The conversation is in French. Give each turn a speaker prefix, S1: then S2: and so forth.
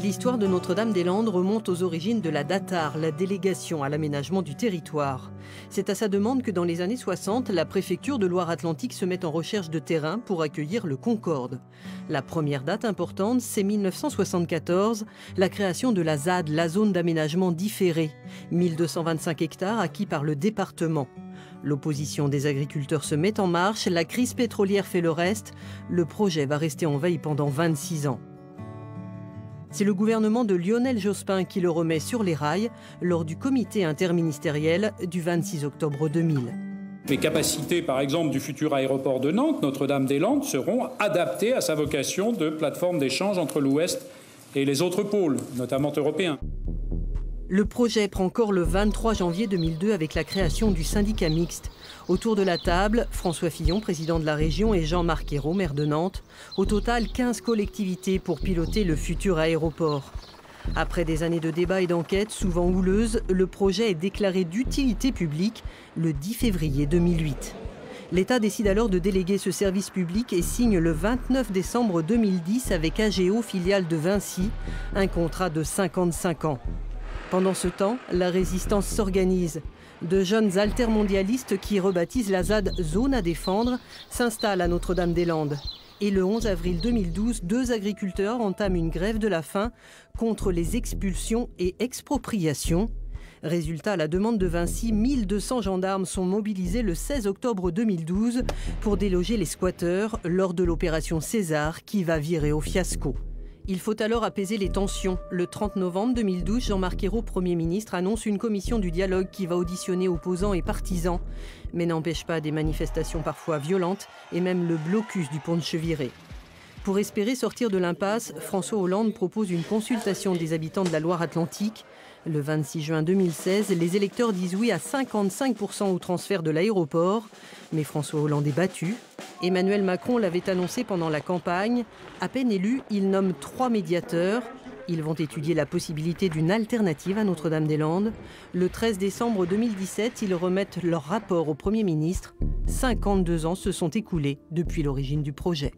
S1: L'histoire de Notre-Dame-des-Landes remonte aux origines de la DATAR, la délégation à l'aménagement du territoire. C'est à sa demande que dans les années 60, la préfecture de Loire-Atlantique se met en recherche de terrain pour accueillir le Concorde. La première date importante, c'est 1974, la création de la ZAD, la zone d'aménagement différé, 1225 hectares acquis par le département. L'opposition des agriculteurs se met en marche, la crise pétrolière fait le reste, le projet va rester en veille pendant 26 ans. C'est le gouvernement de Lionel Jospin qui le remet sur les rails lors du comité interministériel du 26 octobre 2000.
S2: Les capacités, par exemple, du futur aéroport de Nantes, Notre-Dame-des-Landes, seront adaptées à sa vocation de plateforme d'échange entre l'Ouest et les autres pôles, notamment européens.
S1: Le projet prend corps le 23 janvier 2002 avec la création du syndicat mixte. Autour de la table, François Fillon, président de la région, et Jean-Marc Ayrault, maire de Nantes. Au total, 15 collectivités pour piloter le futur aéroport. Après des années de débats et d'enquêtes, souvent houleuses, le projet est déclaré d'utilité publique le 10 février 2008. L'État décide alors de déléguer ce service public et signe le 29 décembre 2010 avec AGEAU, filiale de Vinci, un contrat de 55 ans. Pendant ce temps, la résistance s'organise. De jeunes altermondialistes qui rebaptisent la ZAD zone à défendre s'installent à Notre-Dame-des-Landes. Et le 11 avril 2012, 2 agriculteurs entament une grève de la faim contre les expulsions et expropriations. Résultat, à la demande de Vinci, 1200 gendarmes sont mobilisés le 16 octobre 2012 pour déloger les squatteurs lors de l'opération César qui va virer au fiasco. Il faut alors apaiser les tensions. Le 30 novembre 2012, Jean-Marc Ayrault, Premier ministre, annonce une commission du dialogue qui va auditionner opposants et partisans, mais n'empêche pas des manifestations parfois violentes et même le blocus du pont de Cheviré. Pour espérer sortir de l'impasse, François Hollande propose une consultation des habitants de la Loire-Atlantique. Le 26 juin 2016, les électeurs disent oui à 55% au transfert de l'aéroport, mais François Hollande est battu. Emmanuel Macron l'avait annoncé pendant la campagne. À peine élu, il nomme 3 médiateurs. Ils vont étudier la possibilité d'une alternative à Notre-Dame-des-Landes. Le 13 décembre 2017, ils remettent leur rapport au Premier ministre. 52 ans se sont écoulés depuis l'origine du projet.